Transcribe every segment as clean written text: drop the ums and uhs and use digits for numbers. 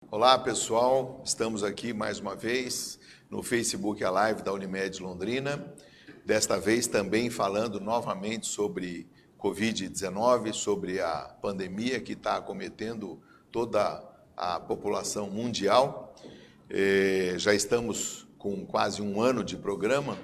Olá pessoal, estamos aqui mais uma vez no Facebook a Live da Unimed Londrina, desta vez também falando novamente sobre Covid-19, sobre a pandemia que está acometendo toda a população mundial. Já estamos com quase um ano de programa.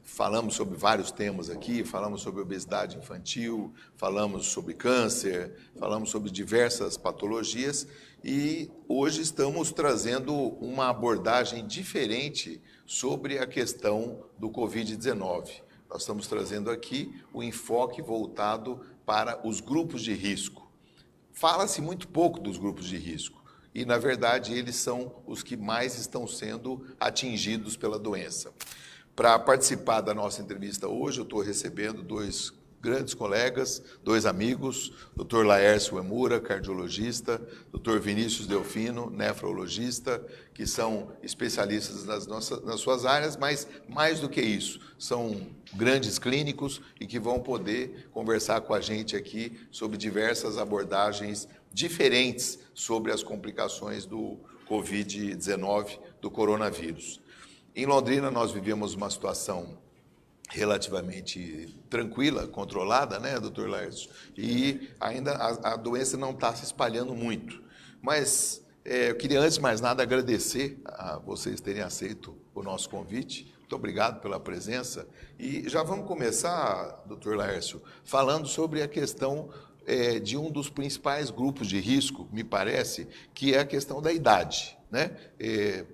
Falamos sobre vários temas aqui, falamos sobre obesidade infantil, falamos sobre câncer, falamos sobre diversas patologias e hoje estamos trazendo uma abordagem diferente sobre a questão do Covid-19. Nós estamos trazendo aqui o enfoque voltado para os grupos de risco. Fala-se muito pouco dos grupos de risco e, na verdade, eles são os que mais estão sendo atingidos pela doença. Para participar da nossa entrevista hoje, eu estou recebendo dois grandes colegas, dois amigos, Dr. Laércio Uemura, cardiologista, Dr. Vinícius Delfino, nefrologista, que são especialistas nas suas áreas, mas mais do que isso, são grandes clínicos e que vão poder conversar com a gente aqui sobre diversas abordagens diferentes sobre as complicações do Covid-19, do coronavírus. Em Londrina, nós vivemos uma situação relativamente tranquila, controlada, né, doutor Laércio? E ainda a doença não está se espalhando muito. Mas eu queria, antes de mais nada, agradecer a vocês terem aceito o nosso convite. Muito obrigado pela presença. E já vamos começar, doutor Laércio, falando sobre a questão de um dos principais grupos de risco, me parece, que é a questão da idade, né?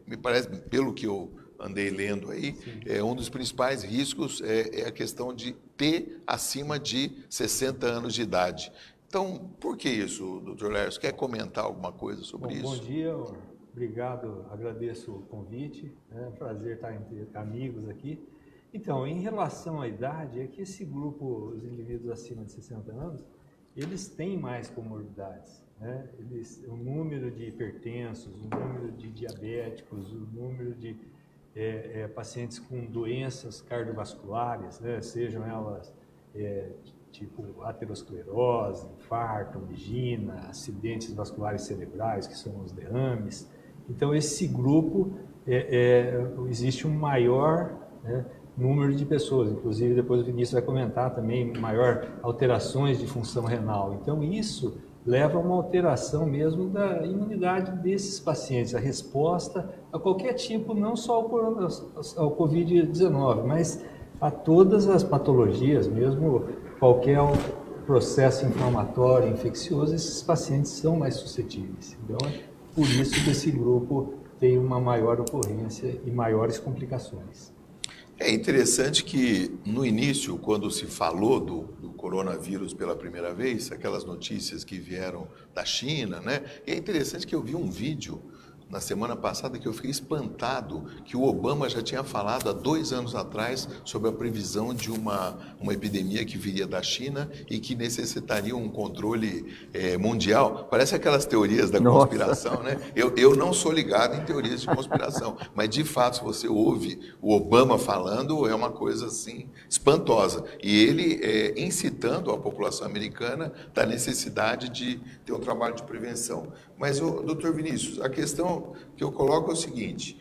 Me parece, pelo que eu andei lendo aí, um dos principais riscos é a questão de ter acima de 60 anos de idade. Então, por que isso, doutor Laércio? Quer comentar alguma coisa sobre isso? Bom dia, obrigado, agradeço o convite, é um prazer estar entre amigos aqui. Então, em relação à idade, é que esse grupo, os indivíduos acima de 60 anos, eles têm mais comorbidades, né? O número de hipertensos, o número de diabéticos, o número de pacientes com doenças cardiovasculares, né, sejam elas tipo aterosclerose, infarto, angina, acidentes vasculares cerebrais, que são os derrames. Então, esse grupo, existe um maior, né, número de pessoas, inclusive depois o Vinícius vai comentar também, maior alterações de função renal. Então, isso leva a uma alteração mesmo da imunidade desses pacientes, a resposta a qualquer tipo, não só ao Covid-19, mas a todas as patologias, mesmo qualquer processo inflamatório, infeccioso, esses pacientes são mais suscetíveis. Então, é por isso que esse grupo tem uma maior ocorrência e maiores complicações. É interessante que, no início, quando se falou do coronavírus pela primeira vez, aquelas notícias que vieram da China, né? E é interessante que eu vi um vídeo na semana passada que eu fiquei espantado que o Obama já tinha falado há 2 anos atrás sobre a previsão de uma epidemia que viria da China e que necessitaria um controle mundial. Parece aquelas teorias da conspiração, né? Eu não sou ligado em teorias de conspiração, mas de fato, se você ouve o Obama falando, é uma coisa assim espantosa. E ele incitando a população americana da necessidade de ter um trabalho de prevenção. Mas, doutor Vinícius, a questão que eu coloco é o seguinte,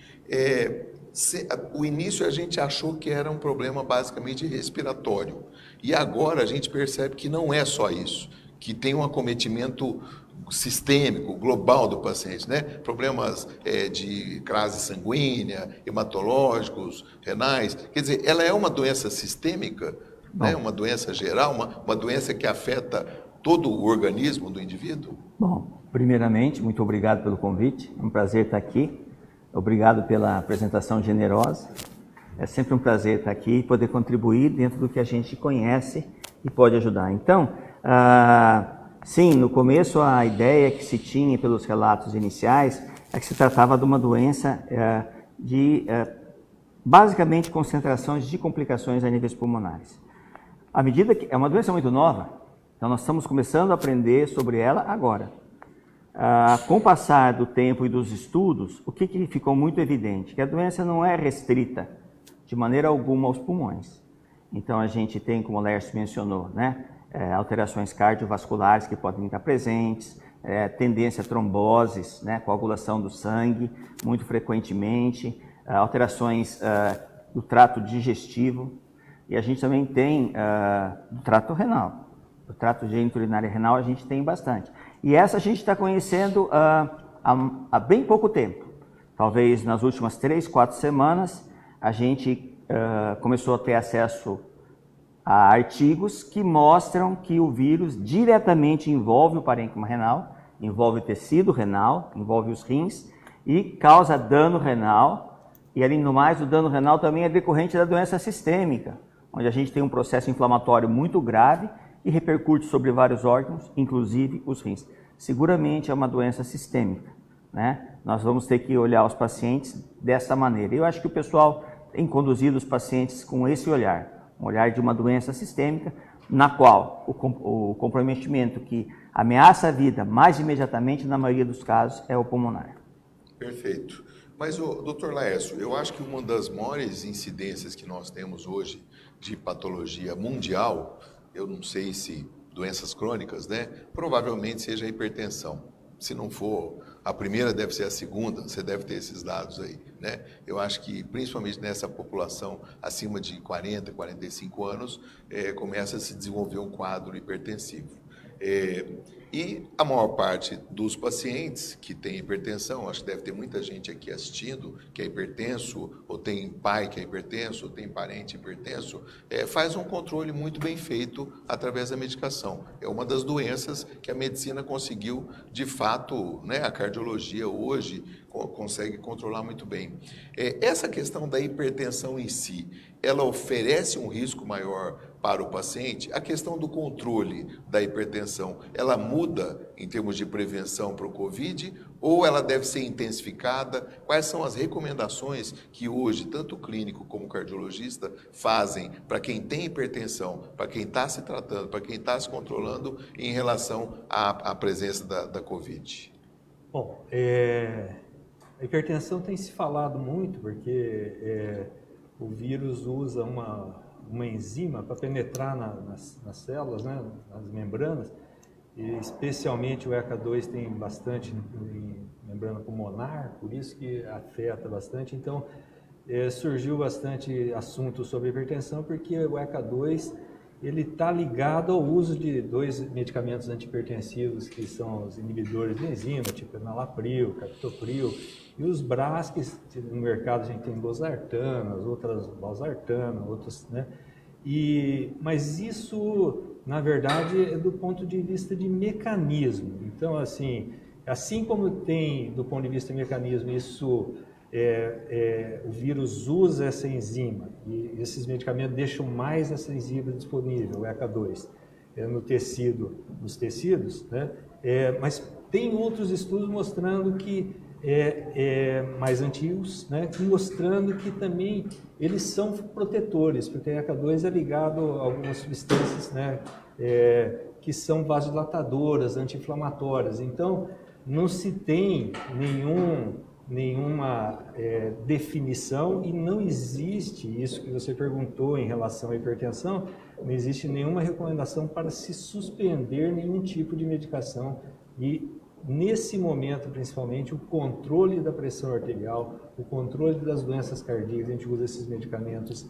o início a gente achou que era um problema basicamente respiratório, e agora a gente percebe que não é só isso, que tem um acometimento sistêmico, global do paciente, né? Problemas de crase sanguínea, hematológicos, renais, quer dizer, ela é uma doença sistêmica, né? Uma doença geral, uma doença que afeta todo o organismo do indivíduo? Bom, primeiramente, muito obrigado pelo convite, é um prazer estar aqui, obrigado pela apresentação generosa, é sempre um prazer estar aqui e poder contribuir dentro do que a gente conhece e pode ajudar. Então, sim, no começo a ideia que se tinha pelos relatos iniciais é que se tratava de uma doença basicamente concentrações de complicações a níveis pulmonares. À medida que é uma doença muito nova, então nós estamos começando a aprender sobre ela agora. Com o passar do tempo e dos estudos, o que ficou muito evidente? Que a doença não é restrita de maneira alguma aos pulmões. Então a gente tem, como o Laércio mencionou, né, alterações cardiovasculares que podem estar presentes, tendência a tromboses, né, coagulação do sangue, muito frequentemente, alterações do trato digestivo, e a gente também tem do trato renal. O trato geniturinário renal a gente tem bastante. E essa a gente está conhecendo há bem pouco tempo. Talvez nas últimas 3, 4 semanas, a gente começou a ter acesso a artigos que mostram que o vírus diretamente envolve o parênquima renal, envolve o tecido renal, envolve os rins e causa dano renal. E além do mais, o dano renal também é decorrente da doença sistêmica, onde a gente tem um processo inflamatório muito grave e repercute sobre vários órgãos, inclusive os rins. Seguramente é uma doença sistêmica, né? Nós vamos ter que olhar os pacientes dessa maneira. Eu acho que o pessoal tem conduzido os pacientes com esse olhar, um olhar de uma doença sistêmica, na qual o comprometimento que ameaça a vida mais imediatamente, na maioria dos casos, é o pulmonar. Perfeito. Mas, doutor Laércio, eu acho que uma das maiores incidências que nós temos hoje de patologia mundial, eu não sei se doenças crônicas, né? Provavelmente seja a hipertensão. Se não for a primeira, deve ser a segunda, você deve ter esses dados aí, né? Eu acho que, principalmente nessa população acima de 40, 45 anos, começa a se desenvolver um quadro hipertensivo. E a maior parte dos pacientes que tem hipertensão, acho que deve ter muita gente aqui assistindo que é hipertenso, ou tem pai que é hipertenso, ou tem parente hipertenso, faz um controle muito bem feito através da medicação. É uma das doenças que a medicina conseguiu, de fato, né, a cardiologia hoje consegue controlar muito bem. Essa questão da hipertensão em si, ela oferece um risco maior para o paciente? A questão do controle da hipertensão, ela muda em termos de prevenção para o COVID ou ela deve ser intensificada? Quais são as recomendações que hoje, tanto o clínico como o cardiologista, fazem para quem tem hipertensão, para quem está se tratando, para quem está se controlando em relação à presença da COVID? Bom, a hipertensão tem se falado muito porque o vírus usa uma enzima para penetrar nas células, né, nas membranas, e especialmente o ECA2 tem bastante em membrana pulmonar, por isso que afeta bastante. Então, surgiu bastante assunto sobre hipertensão, porque o ECA2 ele está ligado ao uso de 2 medicamentos antihipertensivos, que são os inibidores de enzima, tipo enalapril, captopril, e os BRAs, que no mercado a gente tem losartana, outras valsartana, outros, né? Mas isso, na verdade, é do ponto de vista de mecanismo. Então, assim como tem, do ponto de vista de mecanismo, isso o vírus usa essa enzima e esses medicamentos deixam mais essa enzima disponível, o ECA2, nos tecidos, né? Mas tem outros estudos mostrando que mais antigos, né, mostrando que também eles são protetores, porque a ECA2 é ligado a algumas substâncias, né, que são vasodilatadoras, anti-inflamatórias. Então, não se tem nenhuma definição e não existe isso que você perguntou em relação à hipertensão, não existe nenhuma recomendação para se suspender nenhum tipo de medicação e nesse momento, principalmente, o controle da pressão arterial, o controle das doenças cardíacas, a gente usa esses medicamentos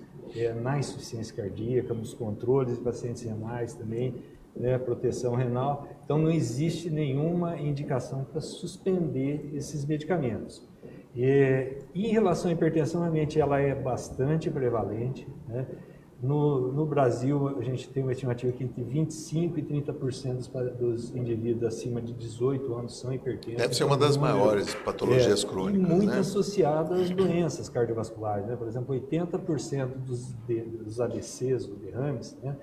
na insuficiência cardíaca, nos controles de pacientes renais também, né, proteção renal. Então, não existe nenhuma indicação para suspender esses medicamentos. E em relação à hipertensão, realmente ela é bastante prevalente, né? No Brasil, a gente tem uma estimativa que entre 25% e 30% dos indivíduos acima de 18 anos são hipertensos. Deve ser uma das maiores patologias crônicas, e muito né? associada às doenças cardiovasculares, né? Por exemplo, 80% dos AVCs, ou derrames, né,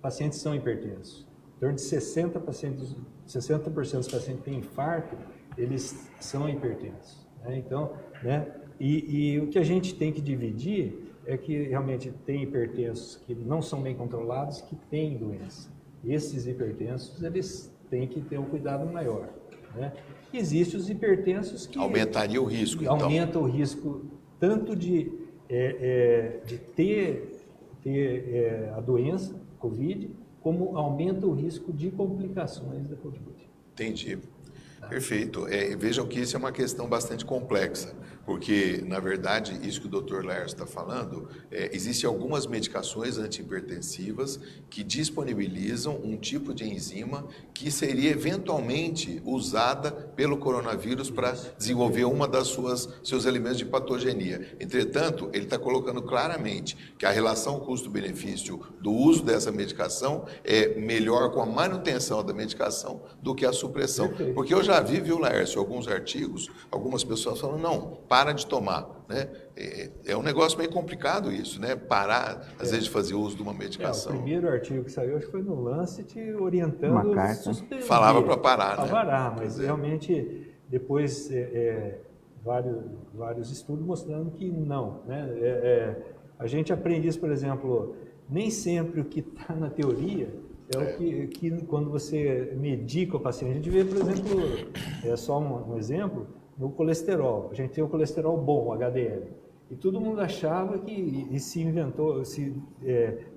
pacientes são hipertensos. Em torno de 60% dos pacientes que têm infarto, eles são hipertensos, né? Então, né, e o que a gente tem que dividir é que realmente tem hipertensos que não são bem controlados, que têm doença. Esses hipertensos, eles têm que ter um cuidado maior, né? Existem os hipertensos que... Aumentaria o risco, então. Aumenta o risco tanto de ter a doença, COVID, como aumenta o risco de complicações da COVID. Entendi. Perfeito. Vejam que isso é uma questão bastante complexa, porque, na verdade, isso que o Dr. Laércio está falando, existem algumas medicações antihipertensivas que disponibilizam um tipo de enzima que seria eventualmente usada pelo coronavírus para desenvolver uma das seus elementos de patogenia. Entretanto, ele está colocando claramente que a relação custo-benefício do uso dessa medicação é melhor com a manutenção da medicação do que a supressão. Porque eu já vi, viu, Laércio, alguns artigos, algumas pessoas falam, não, para de tomar, né? É um negócio meio complicado isso, né? Parar, às vezes, de fazer uso de uma medicação. O primeiro artigo que saiu, acho que foi no Lancet, orientando... Uma carta. Falava para parar, para né? parar, mas realmente, depois, vários estudos mostrando que não, né? A gente aprende isso, por exemplo, nem sempre o que está na teoria é o que quando você medica o paciente. A gente vê, por exemplo, só um exemplo, no colesterol. A gente tem o colesterol bom, o HDL. E todo mundo achava que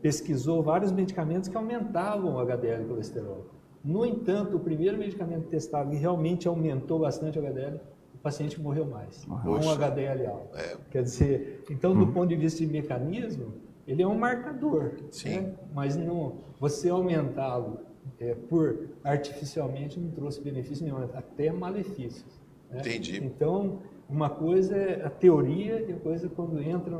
pesquisou vários medicamentos que aumentavam o HDL e o colesterol. No entanto, o primeiro medicamento testado que realmente aumentou bastante o HDL, o paciente morreu mais, com um HDL alto. Quer dizer, então, do ponto de vista de mecanismo, ele é um marcador, né? Mas você aumentá-lo artificialmente não trouxe benefício nenhum, até malefícios. Né? Entendi. Então, uma coisa é a teoria e a coisa é quando entra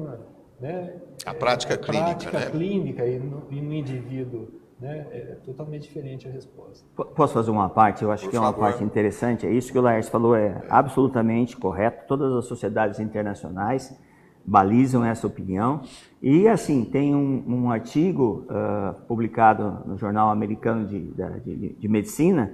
a prática clínica e no indivíduo, né? É totalmente diferente a resposta. Posso fazer uma parte? Eu acho Por que é uma favor. parte interessante. É isso que o Laércio falou, é absolutamente correto. Todas as sociedades internacionais balizam essa opinião. E, assim, tem um artigo publicado no Jornal Americano de Medicina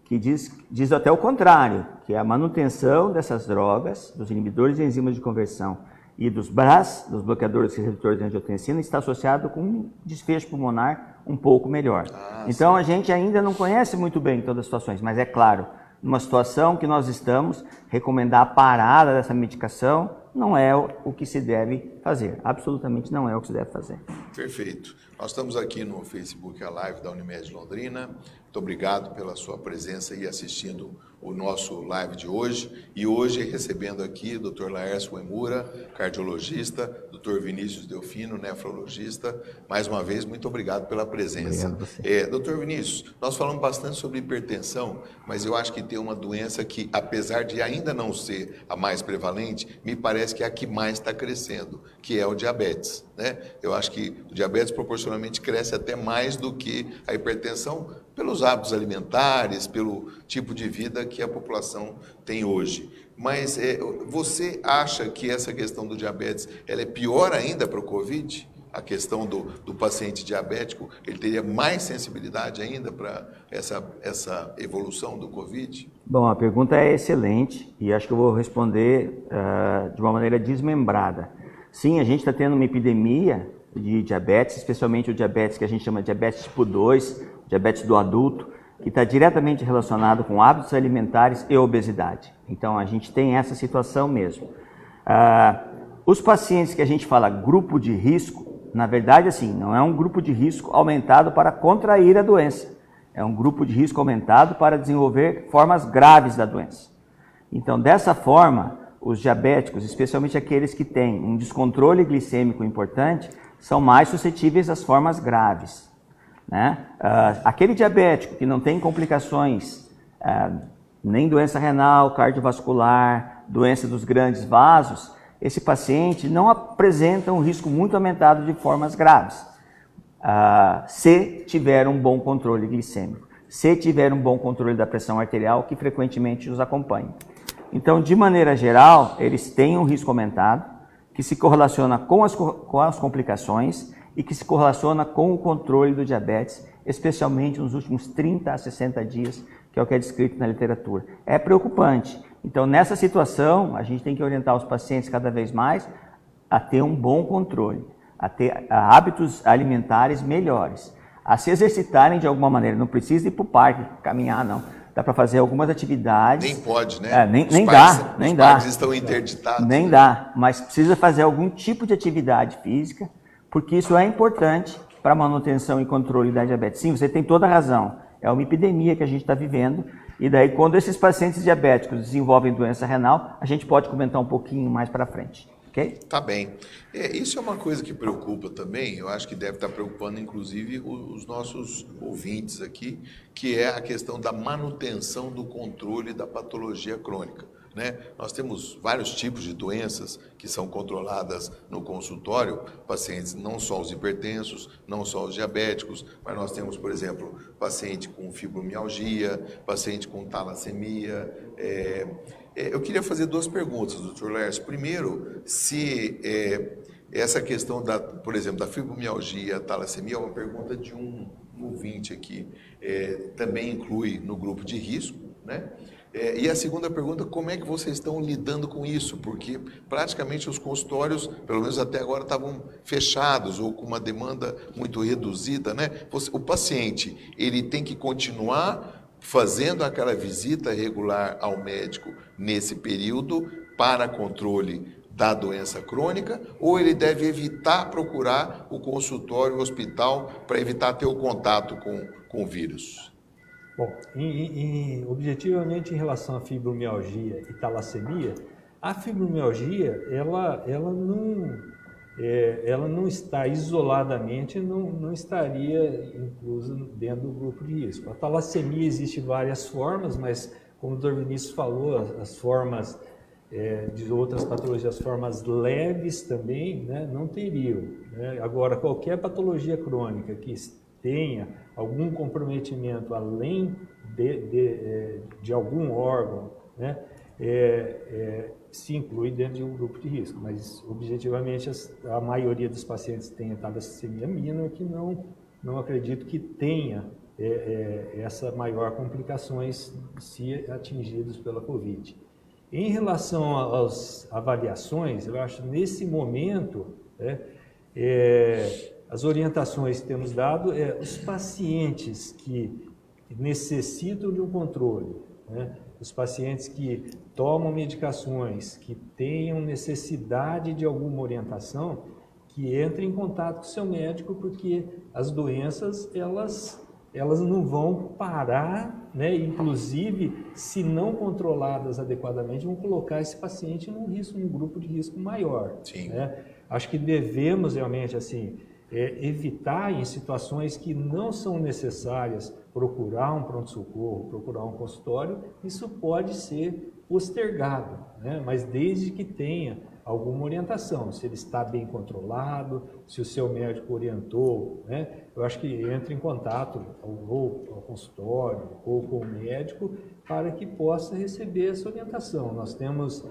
que diz até o contrário, que a manutenção dessas drogas, dos inibidores de enzimas de conversão e dos BRAS, dos bloqueadores receptores de angiotensina, está associado com um desfecho pulmonar um pouco melhor. Então, a gente ainda não conhece muito bem todas as situações, mas é claro, numa situação que nós estamos, recomendar a parada dessa medicação não é o que se deve fazer. Absolutamente não é o que se deve fazer. Perfeito. Nós estamos aqui no Facebook, a live da Unimed Londrina. Muito obrigado pela sua presença e assistindo o nosso live de hoje. E hoje recebendo aqui o Dr. Laércio Uemura, cardiologista, Dr. Vinícius Delfino, nefrologista. Mais uma vez, muito obrigado pela presença. Dr. Vinícius, nós falamos bastante sobre hipertensão, mas eu acho que tem uma doença que, apesar de ainda não ser a mais prevalente, me parece que é a que mais está crescendo, que é o diabetes, né? Eu acho que o diabetes proporcionalmente cresce até mais do que a hipertensão pelos hábitos alimentares, pelo tipo de vida que a população tem hoje. Mas você acha que essa questão do diabetes ela é pior ainda para o Covid? A questão do paciente diabético, ele teria mais sensibilidade ainda para essa evolução do Covid? Bom, a pergunta é excelente e acho que eu vou responder de uma maneira desmembrada. Sim, a gente está tendo uma epidemia de diabetes, especialmente o diabetes que a gente chama de diabetes tipo 2, diabetes do adulto, que está diretamente relacionado com hábitos alimentares e obesidade. Então, a gente tem essa situação mesmo. Os pacientes que a gente fala grupo de risco, na verdade, assim, não é um grupo de risco aumentado para contrair a doença. É um grupo de risco aumentado para desenvolver formas graves da doença. Então, dessa forma, os diabéticos, especialmente aqueles que têm um descontrole glicêmico importante, são mais suscetíveis às formas graves. Né? Aquele diabético que não tem complicações, nem doença renal, cardiovascular, doença dos grandes vasos, esse paciente não apresenta um risco muito aumentado de formas graves, se tiver um bom controle glicêmico, se tiver um bom controle da pressão arterial, que frequentemente os acompanha. Então, de maneira geral, eles têm um risco aumentado, que se correlaciona com as complicações e que se correlaciona com o controle do diabetes, especialmente nos últimos 30 a 60 dias, que é o que é descrito na literatura. É preocupante. Então, nessa situação, a gente tem que orientar os pacientes cada vez mais a ter um bom controle, a ter hábitos alimentares melhores, a se exercitarem de alguma maneira. Não precisa ir para o parque, caminhar, não. Dá para fazer algumas atividades. Nem pode, né? Nem dá. Os parques estão interditados. Nem dá, mas precisa fazer algum tipo de atividade física, porque isso é importante para a manutenção e controle da diabetes. Sim, você tem toda a razão. É uma epidemia que a gente está vivendo E daí, quando esses pacientes diabéticos desenvolvem doença renal, a gente pode comentar um pouquinho mais para frente, ok? Tá bem. Isso é uma coisa que preocupa também, eu acho que deve estar preocupando inclusive os nossos ouvintes aqui, que é a questão da manutenção do controle da patologia crônica. Né? Nós temos vários tipos de doenças que são controladas no consultório, pacientes, não só os hipertensos, não só os diabéticos, mas nós temos, por exemplo, paciente com fibromialgia, paciente com talassemia. Eu queria fazer duas perguntas, Dr. Laércio. Primeiro, se essa questão, por exemplo, da fibromialgia, talassemia, é uma pergunta de um ouvinte aqui, também inclui no grupo de risco, né? E a segunda pergunta, como é que vocês estão lidando com isso? Porque praticamente os consultórios, pelo menos até agora, estavam fechados ou com uma demanda muito reduzida, né? O paciente, ele tem que continuar fazendo aquela visita regular ao médico nesse período para controle da doença crônica, ou ele deve evitar procurar o consultório, o hospital, para evitar ter o contato com o vírus? Bom, objetivamente em relação à fibromialgia e talassemia, a fibromialgia ela não está isoladamente, não estaria inclusa dentro do grupo de risco. A talassemia existe várias formas, mas como o Dr. Vinícius falou, as formas de outras patologias, as formas leves também, né, não teriam. Né? Agora, qualquer patologia crônica que tenha algum comprometimento além de algum órgão, né, se inclui dentro de um grupo de risco, mas objetivamente a maioria dos pacientes tem talassemia mínima, que não acredito que tenha essa maior complicações se atingidos pela Covid. Em relação às avaliações, eu acho que nesse momento, as orientações que temos dado os pacientes que necessitam de um controle, né? Os pacientes que tomam medicações, que tenham necessidade de alguma orientação, que entrem em contato com o seu médico, porque as doenças, elas não vão parar, né? Inclusive, se não controladas adequadamente, vão colocar esse paciente num grupo de risco maior. Sim. Né? Acho que devemos realmente, assim, evitar em situações que não são necessárias procurar um pronto-socorro, procurar um consultório, isso pode ser postergado, né? Mas desde que tenha alguma orientação, se ele está bem controlado, se o seu médico orientou, né? Eu acho que entre em contato ou ao consultório ou com o médico para que possa receber essa orientação. Nós temos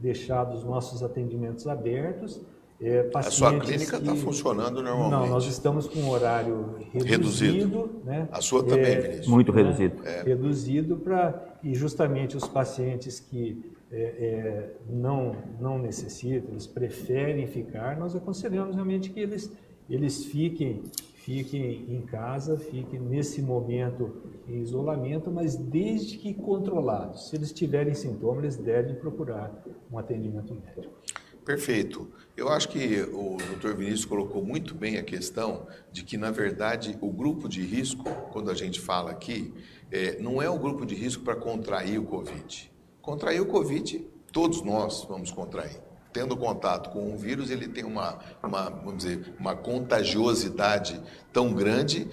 deixado os nossos atendimentos abertos. A sua clínica está funcionando normalmente? Não, nós estamos com um horário reduzido. Né? A sua também, Vinícius? Muito reduzido. Reduzido e justamente os pacientes que não necessitam, eles preferem ficar, nós aconselhamos realmente que eles fiquem em casa, fiquem nesse momento em isolamento, mas desde que controlados. Se eles tiverem sintomas, eles devem procurar um atendimento médico. Perfeito. Eu acho que o Dr. Vinícius colocou muito bem a questão de que, na verdade, o grupo de risco, quando a gente fala aqui, não é o grupo de risco para contrair o Covid. Contrair o Covid, todos nós vamos contrair. Tendo contato com um vírus, ele tem vamos dizer, uma contagiosidade tão grande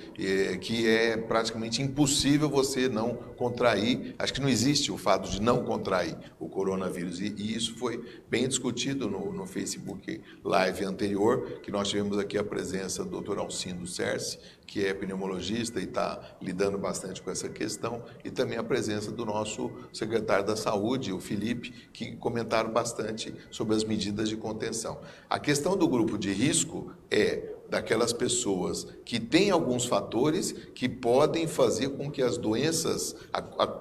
que é praticamente impossível você não contrair. Acho que não existe o fato de não contrair o coronavírus. E isso foi bem discutido no Facebook Live anterior, que nós tivemos aqui a presença do Dr. Alcindo Cerce, que é pneumologista e está lidando bastante com essa questão, e também a presença do nosso secretário da Saúde, o Felipe, que comentaram bastante sobre as medidas de contenção. A questão do grupo de risco é daquelas pessoas que têm alguns fatores que podem fazer com que as doenças,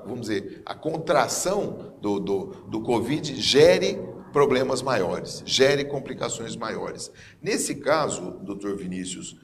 vamos dizer, a contração do Covid gere problemas maiores, gere complicações maiores. Nesse caso, doutor Vinícius,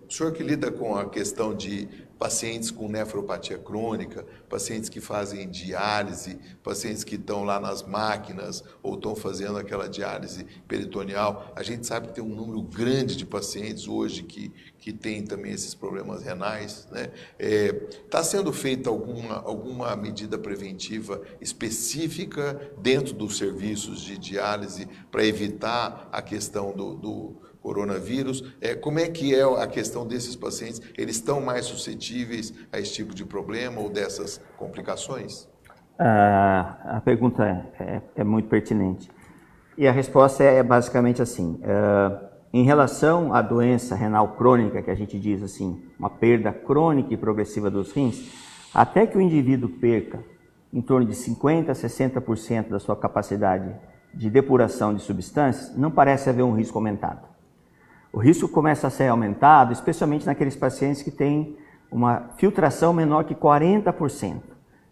o senhor que lida com a questão de pacientes com nefropatia crônica, pacientes que fazem diálise, pacientes que estão lá nas máquinas ou estão fazendo aquela diálise peritoneal. A gente sabe que tem um número grande de pacientes hoje que tem também esses problemas renais, né? Está sendo feita alguma medida preventiva específica dentro dos serviços de diálise para evitar a questão do coronavírus? Como é que é a questão desses pacientes? Eles estão mais suscetíveis a esse tipo de problema ou dessas complicações? A pergunta é muito pertinente. E a resposta é basicamente assim. Em relação à doença renal crônica, que a gente diz assim, uma perda crônica e progressiva dos rins, até que o indivíduo perca em torno de 50% a 60% da sua capacidade de depuração de substâncias, não parece haver um risco aumentado. O risco começa a ser aumentado, especialmente naqueles pacientes que têm uma filtração menor que 40%.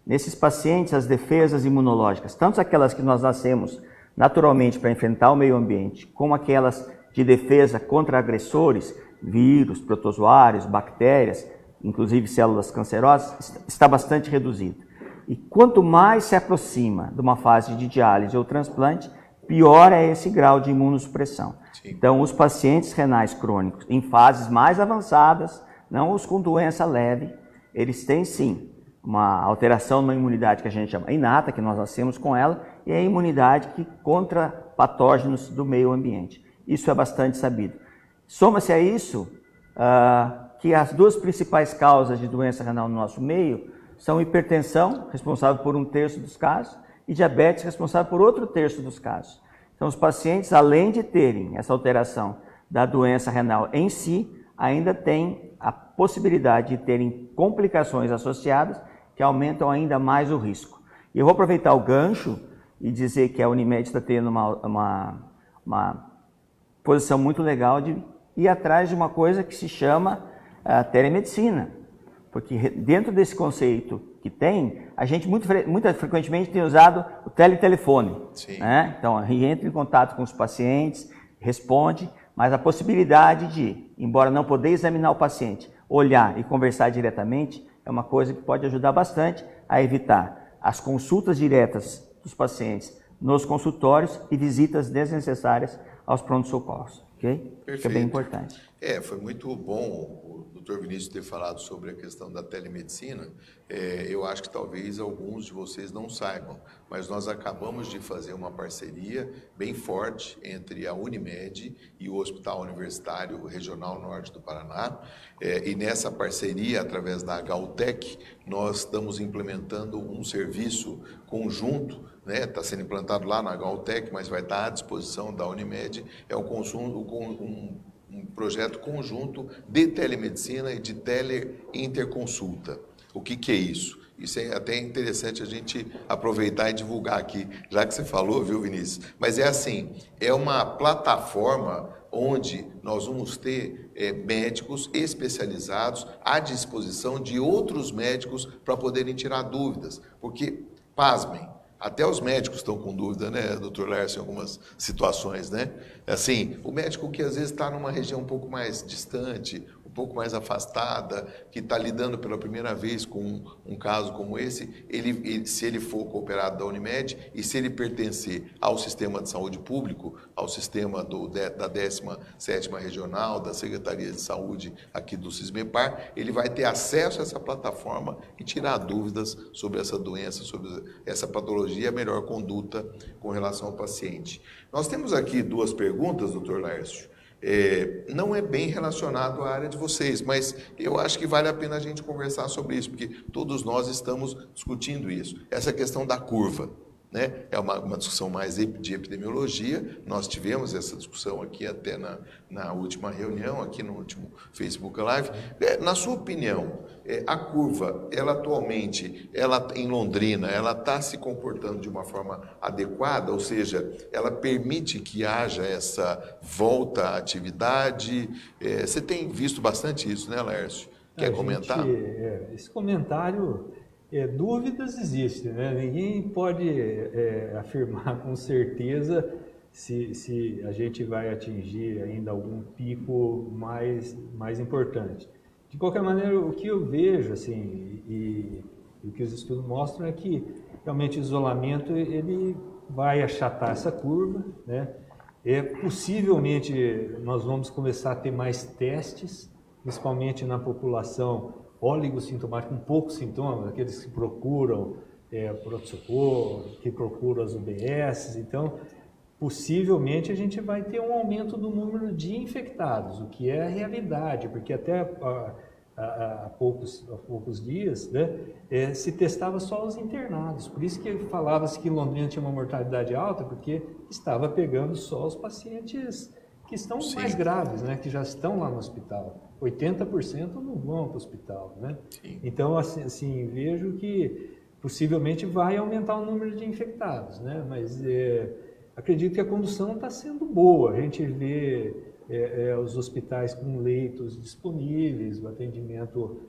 Nesses pacientes, as defesas imunológicas, tanto aquelas que nós nascemos naturalmente para enfrentar o meio ambiente, como aquelas de defesa contra agressores, vírus, protozoários, bactérias, inclusive células cancerosas, está bastante reduzido. E quanto mais se aproxima de uma fase de diálise ou transplante, pior é esse grau de imunossupressão. Sim. Então, os pacientes renais crônicos em fases mais avançadas, não os com doença leve, eles têm sim uma alteração na imunidade que a gente chama inata, que nós nascemos com ela, e a imunidade contra patógenos do meio ambiente. Isso é bastante sabido. Soma-se a isso que as duas principais causas de doença renal no nosso meio são hipertensão, responsável por 1/3 dos casos, e diabetes, responsável por outro 1/3 dos casos. Então, os pacientes, além de terem essa alteração da doença renal em si, ainda têm a possibilidade de terem complicações associadas que aumentam ainda mais o risco. E eu vou aproveitar o gancho e dizer que a Unimed está tendo uma posição muito legal de ir atrás de uma coisa que se chama telemedicina. Porque dentro desse conceito que tem, a gente muito frequentemente tem usado o teletelefone. Né? Então, a gente entra em contato com os pacientes, responde, mas a possibilidade de, embora não poder examinar o paciente, olhar e conversar diretamente, é uma coisa que pode ajudar bastante a evitar as consultas diretas dos pacientes nos consultórios e visitas desnecessárias aos pronto-socorros. Okay? Perfeito. Isso é bem importante. Foi muito bom o Dr. Vinícius ter falado sobre a questão da telemedicina. Eu acho que talvez alguns de vocês não saibam, mas nós acabamos de fazer uma parceria bem forte entre a Unimed e o Hospital Universitário Regional Norte do Paraná. E nessa parceria, através da HUTEC, nós estamos implementando um serviço conjunto, né? Está sendo implantado lá na HUTEC, mas vai estar à disposição da Unimed. É um projeto conjunto de telemedicina e de teleinterconsulta. O que é isso? Isso é até interessante a gente aproveitar e divulgar aqui, já que você falou, viu, Vinícius? Mas é assim, é uma plataforma onde nós vamos ter médicos especializados à disposição de outros médicos para poderem tirar dúvidas. Porque, pasmem, até os médicos estão com dúvida, né, doutor Lércio, em algumas situações, né? Assim, o médico que às vezes está numa região um pouco mais distante, um pouco mais afastada, que está lidando pela primeira vez com um caso como esse, se ele for cooperado da Unimed e se ele pertencer ao sistema de saúde público, ao sistema da 17ª Regional, da Secretaria de Saúde aqui do Sismepar, ele vai ter acesso a essa plataforma e tirar dúvidas sobre essa doença, sobre essa patologia e a melhor conduta com relação ao paciente. Nós temos aqui duas perguntas, doutor Lércio. Não é bem relacionado à área de vocês, mas eu acho que vale a pena a gente conversar sobre isso, porque todos nós estamos discutindo isso. Essa questão da curva, né? É uma discussão mais de epidemiologia. Nós tivemos essa discussão aqui até na última reunião, aqui no último Facebook Live. Na sua opinião, a curva, ela atualmente, em Londrina, ela está se comportando de uma forma adequada? Ou seja, ela permite que haja essa volta à atividade? Você tem visto bastante isso, né, Lércio? Quer comentar? Esse comentário... dúvidas existem, né? Ninguém pode afirmar com certeza se a gente vai atingir ainda algum pico mais importante. De qualquer maneira, o que eu vejo, assim, e o que os estudos mostram é que realmente o isolamento ele vai achatar essa curva, né? Possivelmente nós vamos começar a ter mais testes, principalmente na população oligossintomática, com poucos sintomas, aqueles que procuram pronto-socorro, que procuram as UBSs. Então, possivelmente a gente vai ter um aumento do número de infectados, o que é a realidade, porque até há poucos dias, né, se testava só os internados. Por isso que falava-se que Londrina tinha uma mortalidade alta, porque estava pegando só os pacientes que estão mais graves, né, que já estão lá no hospital. 80% não vão para o hospital, né? Então, assim, vejo que possivelmente vai aumentar o número de infectados, né? Mas acredito que a condução está sendo boa. A gente vê os hospitais com leitos disponíveis, o atendimento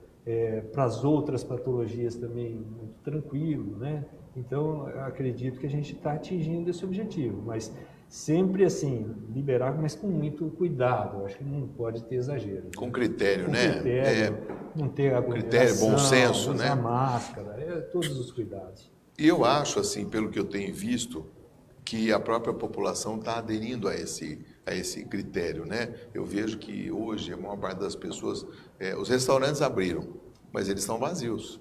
para as outras patologias também muito tranquilo, né? Então, acredito que a gente está atingindo esse objetivo, mas sempre assim, liberar, mas com muito cuidado. Acho que não pode ter exagero. Com critério, com né? Critério, não ter aglomeração, critério, bom senso, usar né? máscara, todos os cuidados. E eu acho, assim, pelo que eu tenho visto, que a própria população está aderindo a esse critério, né? Eu vejo que hoje a maior parte das pessoas, os restaurantes abriram, mas eles estão vazios.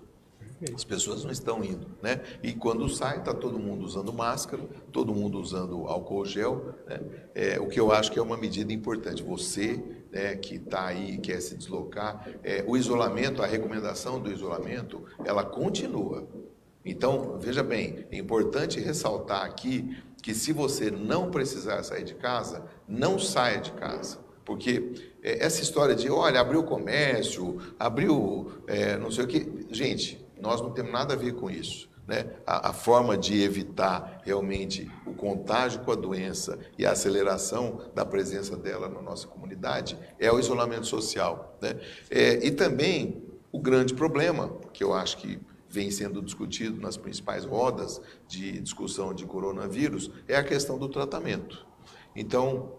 As pessoas não estão indo, né? E quando sai, está todo mundo usando máscara, todo mundo usando álcool gel, né? O que eu acho que é uma medida importante. Você, né, que está aí, quer se deslocar, o isolamento, a recomendação do isolamento, ela continua. Então, veja bem, é importante ressaltar aqui que se você não precisar sair de casa, não saia de casa. Porque essa história de, olha, abriu o comércio, abriu não sei o quê, gente, nós não temos nada a ver com isso, né? A forma de evitar realmente o contágio com a doença e a aceleração da presença dela na nossa comunidade é o isolamento social, né? E também o grande problema, que eu acho que vem sendo discutido nas principais rodas de discussão de coronavírus, é a questão do tratamento. Então,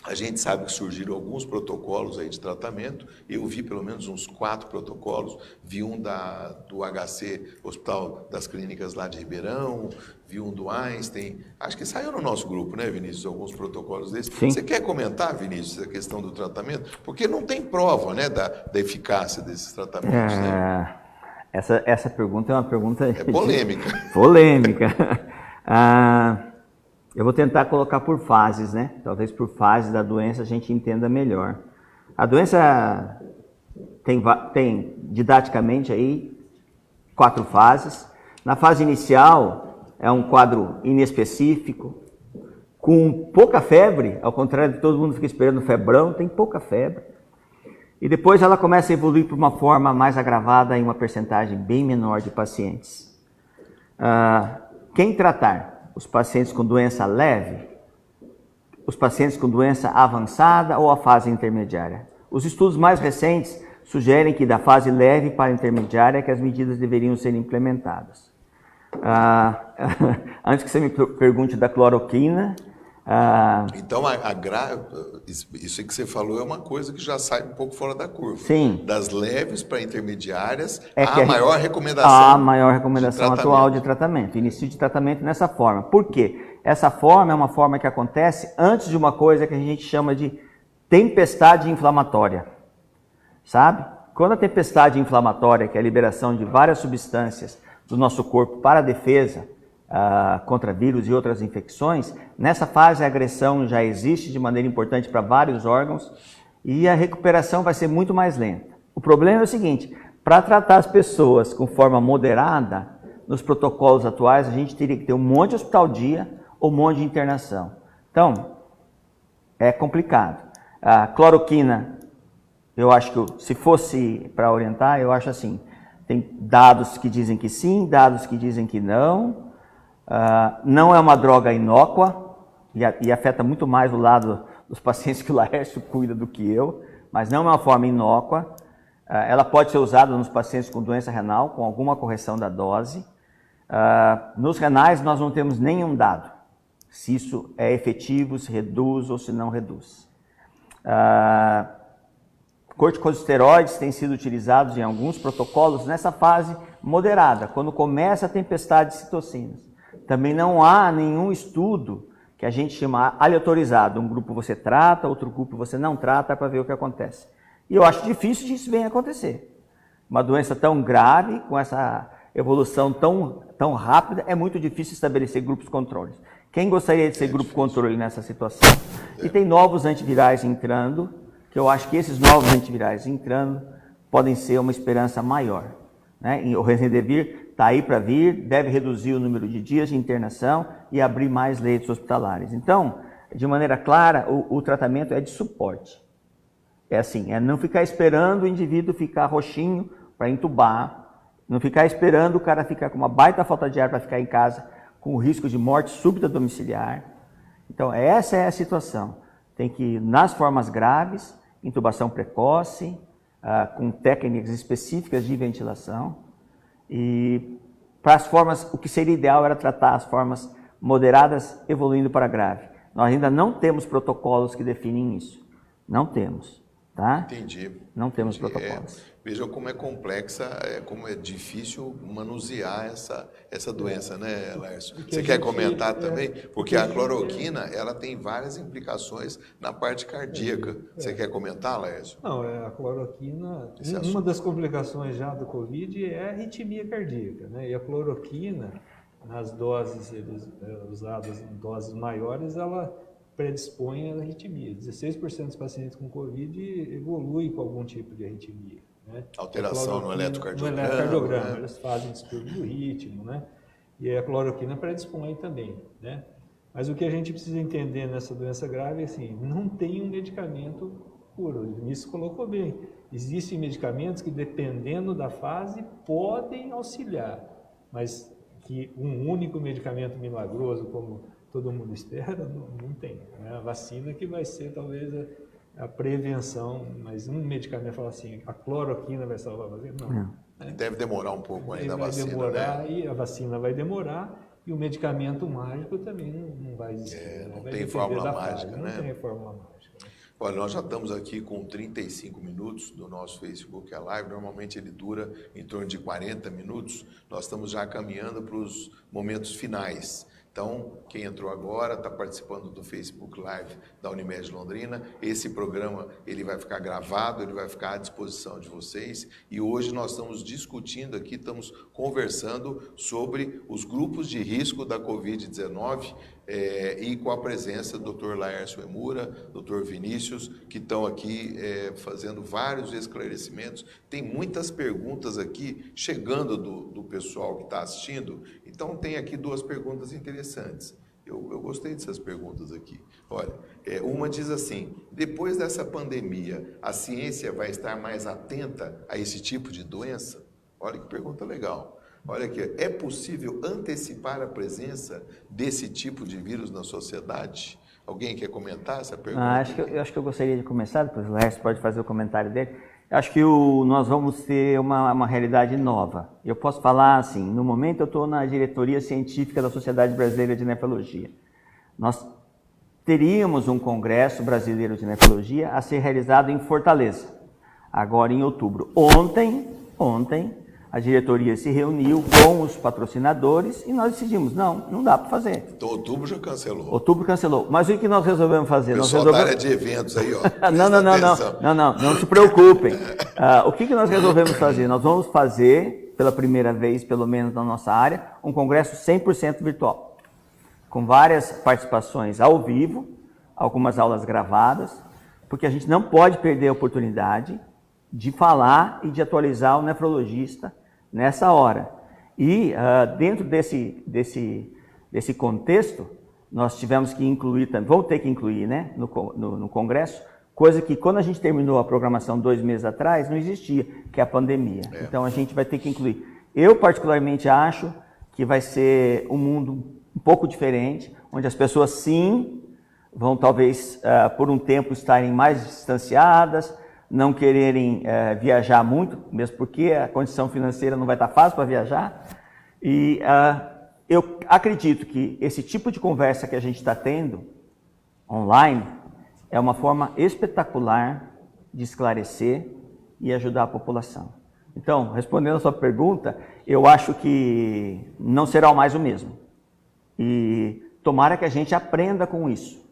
a gente sabe que surgiram alguns protocolos aí de tratamento. Eu vi pelo menos uns 4 protocolos. Vi um do HC, Hospital das Clínicas lá de Ribeirão, vi um do Einstein. Acho que saiu no nosso grupo, né, Vinícius, alguns protocolos desses. Sim. Você quer comentar, Vinícius, a questão do tratamento? Porque não tem prova, né, da eficácia desses tratamentos, né? Essa pergunta é uma pergunta... polêmica. Polêmica. Eu vou tentar colocar por fases, né? Talvez por fases da doença a gente entenda melhor. A doença tem didaticamente aí 4 fases. Na fase inicial é um quadro inespecífico, com pouca febre, ao contrário de todo mundo fica esperando febrão, tem pouca febre. E depois ela começa a evoluir para uma forma mais agravada em uma percentagem bem menor de pacientes. Quem tratar? Os pacientes com doença leve, os pacientes com doença avançada ou a fase intermediária. Os estudos mais recentes sugerem que da fase leve para a intermediária que as medidas deveriam ser implementadas. Antes que você me pergunte da cloroquina... Então, isso que você falou é uma coisa que já sai um pouco fora da curva. Sim. Das leves para intermediárias, a maior recomendação. A maior recomendação atual de tratamento. Início de tratamento nessa forma. Por quê? Essa forma é uma forma que acontece antes de uma coisa que a gente chama de tempestade inflamatória. Sabe? Quando a tempestade inflamatória, que é a liberação de várias substâncias do nosso corpo para a defesa, contra vírus e outras infecções, nessa fase a agressão já existe de maneira importante para vários órgãos e a recuperação vai ser muito mais lenta. O problema é o seguinte, para tratar as pessoas com forma moderada, nos protocolos atuais a gente teria que ter um monte de hospital dia ou um monte de internação. Então, é complicado. A cloroquina, eu acho que se fosse para orientar, eu acho assim, tem dados que dizem que sim, dados que dizem que não. Não é uma droga inócua e afeta muito mais o lado dos pacientes que o Laércio cuida do que eu, mas não é uma forma inócua. Ela pode ser usada nos pacientes com doença renal, com alguma correção da dose. Nos renais nós não temos nenhum dado, se isso é efetivo, se reduz ou se não reduz. corticosteroides têm sido utilizados em alguns protocolos nessa fase moderada, quando começa a tempestade de citocinas. Também não há nenhum estudo que a gente chama aleatorizado. Um grupo você trata, outro grupo você não trata para ver o que acontece. E eu acho difícil que isso venha acontecer. Uma doença tão grave, com essa evolução tão rápida, é muito difícil estabelecer grupos controles. Quem gostaria de ser grupo controle nessa situação? E tem novos antivirais entrando, que eu acho que esses novos antivirais entrando podem ser uma esperança maior, né? O Remdesivir está aí para vir, deve reduzir o número de dias de internação e abrir mais leitos hospitalares. Então, de maneira clara, o tratamento é de suporte. É assim, é não ficar esperando o indivíduo ficar roxinho para entubar, não ficar esperando o cara ficar com uma baita falta de ar para ficar em casa, com o risco de morte súbita domiciliar. Então, essa é a situação. Tem que, nas formas graves, intubação precoce, com técnicas específicas de ventilação. E para as formas, o que seria ideal era tratar as formas moderadas evoluindo para grave. Nós ainda não temos protocolos que definem isso. Não temos, tá? Entendi. Não temos protocolos. Vejam como é complexa, como é difícil manusear essa doença, né, Laércio? Você quer comentar também? Porque a cloroquina, ela tem várias implicações na parte cardíaca. Você quer comentar, Laércio? Não, a cloroquina, uma das complicações já do Covid é a arritmia cardíaca, né? E a cloroquina, nas doses usadas em doses maiores, ela predispõe à arritmia. 16% dos pacientes com Covid evoluem com algum tipo de arritmia. Né? Alteração no eletrocardiograma. No eletrocardiograma, né? Eles fazem distúrbio do ritmo, né? E a cloroquina predispõe também, né? Mas o que a gente precisa entender nessa doença grave é assim, não tem um medicamento puro, o Vinícius colocou bem. Existem medicamentos que, dependendo da fase, podem auxiliar, mas que um único medicamento milagroso, como todo mundo espera, não tem. Né? A vacina que vai ser talvez a prevenção, mas um medicamento fala assim, a cloroquina vai salvar a vacina? Não. Né? Deve demorar um pouco ainda a vacina, demorar, né? E a vacina vai demorar, e o medicamento mágico também não vai existir. Né? Não vai tem depender fórmula da mágica, fase, né? Não tem fórmula mágica. Né? Olha, nós já estamos aqui com 35 minutos do nosso Facebook Live. Normalmente ele dura em torno de 40 minutos. Nós estamos já caminhando para os momentos finais. Então, quem entrou agora está participando do Facebook Live da Unimed Londrina. Esse programa ele vai ficar gravado, ele vai ficar à disposição de vocês. E hoje nós estamos discutindo aqui, estamos conversando sobre os grupos de risco da Covid-19 e com a presença do Dr. Laércio Emura, Dr. Vinícius, que estão aqui fazendo vários esclarecimentos. Tem muitas perguntas aqui chegando do pessoal que está assistindo. Então, tem aqui duas perguntas interessantes. Eu gostei dessas perguntas aqui. Olha, uma diz assim, depois dessa pandemia, a ciência vai estar mais atenta a esse tipo de doença? Olha que pergunta legal. Olha aqui, é possível antecipar a presença desse tipo de vírus na sociedade? Alguém quer comentar essa pergunta? Eu acho que eu gostaria de começar, depois o Laércio pode fazer o comentário dele. Acho que nós vamos ter uma realidade nova. Eu posso falar assim, no momento eu estou na diretoria científica da Sociedade Brasileira de Nefrologia. Nós teríamos um congresso brasileiro de nefrologia a ser realizado em Fortaleza, agora em outubro. Ontem, a diretoria se reuniu com os patrocinadores e nós decidimos, não dá para fazer. Então, outubro já cancelou. Outubro cancelou. Mas o que nós resolvemos fazer? Pessoal da área de eventos aí, ó. Não se preocupem. O que nós resolvemos fazer? Nós vamos fazer, pela primeira vez, pelo menos na nossa área, um congresso 100% virtual, com várias participações ao vivo, algumas aulas gravadas, porque a gente não pode perder a oportunidade de falar e de atualizar o nefrologista nessa hora. E dentro desse contexto, nós tivemos que incluir, vamos ter que incluir, né, no congresso, coisa que quando a gente terminou a programação 2 meses atrás, não existia, que é a pandemia. Então a gente vai ter que incluir. Eu particularmente acho que vai ser um mundo um pouco diferente, onde as pessoas sim vão talvez por um tempo estarem mais distanciadas, não quererem viajar muito, mesmo porque a condição financeira não vai estar fácil para viajar. E eu acredito que esse tipo de conversa que a gente está tendo online é uma forma espetacular de esclarecer e ajudar a população. Então, respondendo a sua pergunta, eu acho que não será mais o mesmo. E tomara que a gente aprenda com isso.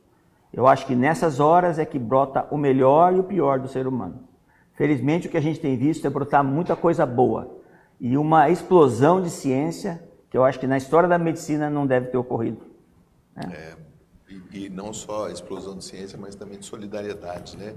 Eu acho que nessas horas é que brota o melhor e o pior do ser humano. Felizmente, o que a gente tem visto é brotar muita coisa boa e uma explosão de ciência que eu acho que na história da medicina não deve ter ocorrido. Né? E não só a explosão de ciência, mas também de solidariedade, né?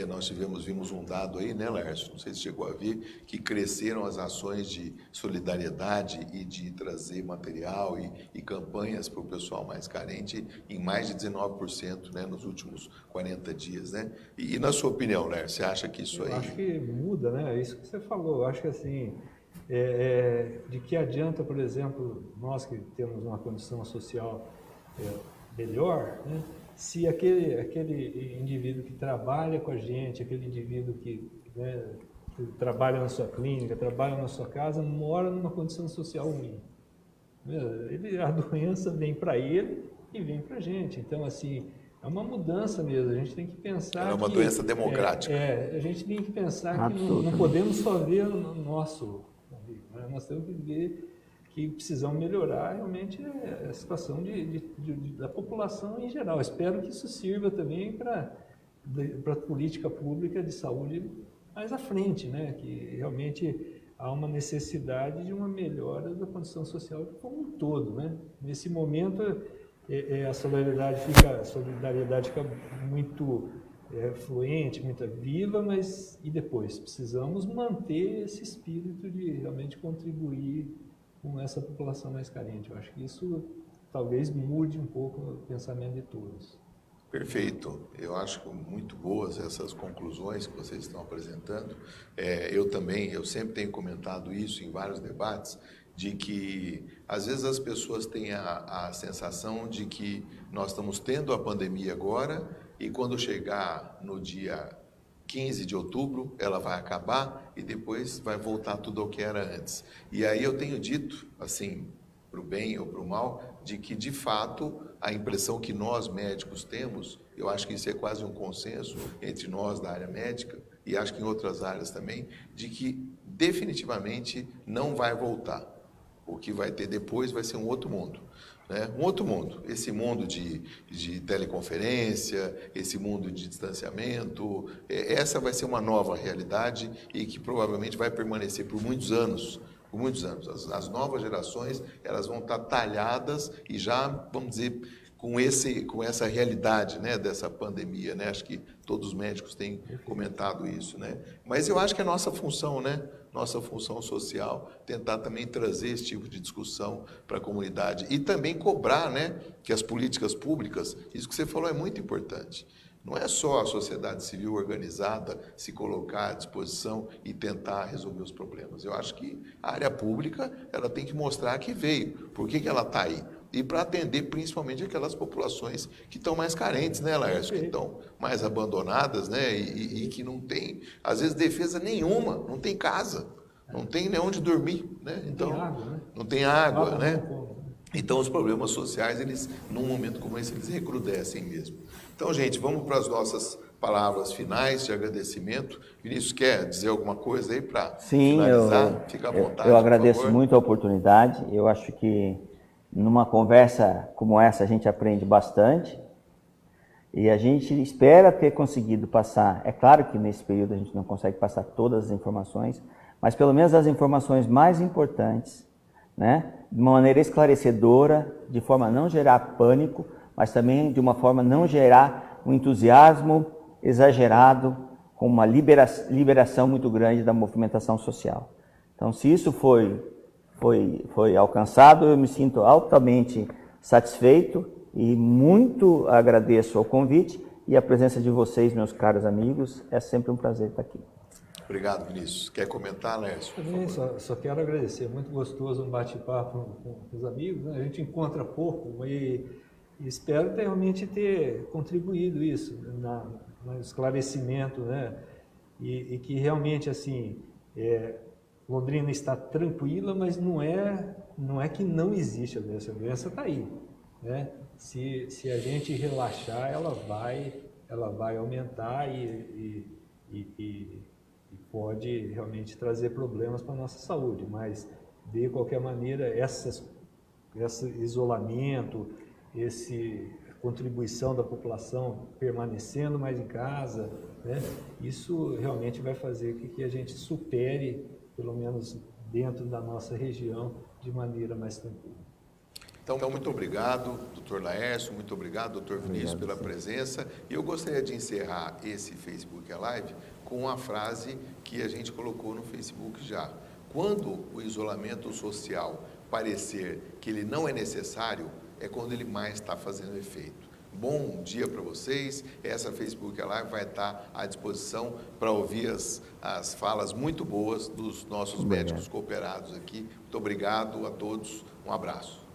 Nós vimos um dado aí, né, Lércio? Não sei se chegou a ver, que cresceram as ações de solidariedade e de trazer material e campanhas para o pessoal mais carente em mais de 19%, né, nos últimos 40 dias, né? E na sua opinião, Lércio, você acha que isso aí... Eu acho que muda, né? É isso que você falou. Eu acho que assim, de que adianta, por exemplo, nós que temos uma condição social melhor, né? Se aquele indivíduo que trabalha com a gente, aquele indivíduo que, né, que trabalha na sua clínica, trabalha na sua casa, mora numa condição social ruim. A doença vem para ele e vem para a gente. Então, assim, é uma mudança mesmo. A gente tem que pensar é uma doença democrática. A gente tem que pensar que não podemos só ver o nosso, né? Nós temos que ver que precisam melhorar realmente a situação da população em geral. Espero que isso sirva também para a política pública de saúde mais à frente, né? Que realmente há uma necessidade de uma melhora da condição social como um todo, né? Nesse momento, a solidariedade fica muito fluente, muito viva, mas e depois? Precisamos manter esse espírito de realmente contribuir com essa população mais carente. Eu acho que isso talvez mude um pouco o pensamento de todos. Perfeito. Eu acho muito boas essas conclusões que vocês estão apresentando. Eu sempre tenho comentado isso em vários debates, de que às vezes as pessoas têm a sensação de que nós estamos tendo a pandemia agora e quando chegar no dia 15 de outubro, ela vai acabar e depois vai voltar tudo ao que era antes. E aí eu tenho dito, assim, para o bem ou para o mal, de que, de fato, a impressão que nós médicos temos, eu acho que isso é quase um consenso entre nós da área médica, e acho que em outras áreas também, de que definitivamente não vai voltar. O que vai ter depois vai ser um outro mundo. Um outro mundo, esse mundo de teleconferência, esse mundo de distanciamento, essa vai ser uma nova realidade e que provavelmente vai permanecer por muitos anos. Por muitos anos. As novas gerações, elas vão estar talhadas e já, vamos dizer, com essa realidade, né, dessa pandemia, né? Acho que todos os médicos têm comentado isso, né? Mas eu acho que é nossa função, né? Nossa função social, tentar também trazer esse tipo de discussão para a comunidade e também cobrar, né, que as políticas públicas, isso que você falou é muito importante. Não é só a sociedade civil organizada se colocar à disposição e tentar resolver os problemas. Eu acho que a área pública ela tem que mostrar que veio, por que ela está aí. E para atender principalmente aquelas populações que estão mais carentes, né, Laércio? Que estão mais abandonadas, né? E que não tem, às vezes, defesa nenhuma, não tem casa, não tem nem onde dormir, né? Então, não tem água, né? Não tem água, né? Então, os problemas sociais, eles, num momento como esse, eles recrudescem mesmo. Então, gente, vamos para as nossas palavras finais de agradecimento. Vinícius, quer dizer alguma coisa aí para finalizar? Fica à vontade, eu agradeço por favor. muito a oportunidade. Eu acho que numa conversa como essa a gente aprende bastante e a gente espera ter conseguido passar. É claro que nesse período a gente não consegue passar todas as informações, mas pelo menos as informações mais importantes, né? De uma maneira esclarecedora, de forma a não gerar pânico, mas também de uma forma a não gerar um entusiasmo exagerado, com uma liberação muito grande da movimentação social. Então, se isso foi alcançado, eu me sinto altamente satisfeito e muito agradeço ao convite e a presença de vocês, meus caros amigos. É sempre um prazer estar aqui. Obrigado, Vinícius. Quer comentar, Lércio? Também só quero agradecer. Muito gostoso um bate-papo com os amigos, né? A gente encontra pouco e espero realmente ter contribuído isso no esclarecimento, né? E que realmente, assim, Londrina está tranquila, mas não é que não existe a doença está aí, né? Se a gente relaxar, ela vai aumentar e e pode realmente trazer problemas para a nossa saúde, mas de qualquer maneira esse isolamento, essa contribuição da população permanecendo mais em casa, né, isso realmente vai fazer com que a gente supere, pelo menos dentro da nossa região, de maneira mais tranquila. Então, muito obrigado, doutor Laércio, muito obrigado, doutor Vinícius, pela presença. E eu gostaria de encerrar esse Facebook Live com uma frase que a gente colocou no Facebook já. Quando o isolamento social parecer que ele não é necessário, é quando ele mais está fazendo efeito. Bom dia para vocês. Essa Facebook Live vai estar à disposição para ouvir as falas muito boas dos nossos médicos cooperados aqui. Muito obrigado a todos. Um abraço.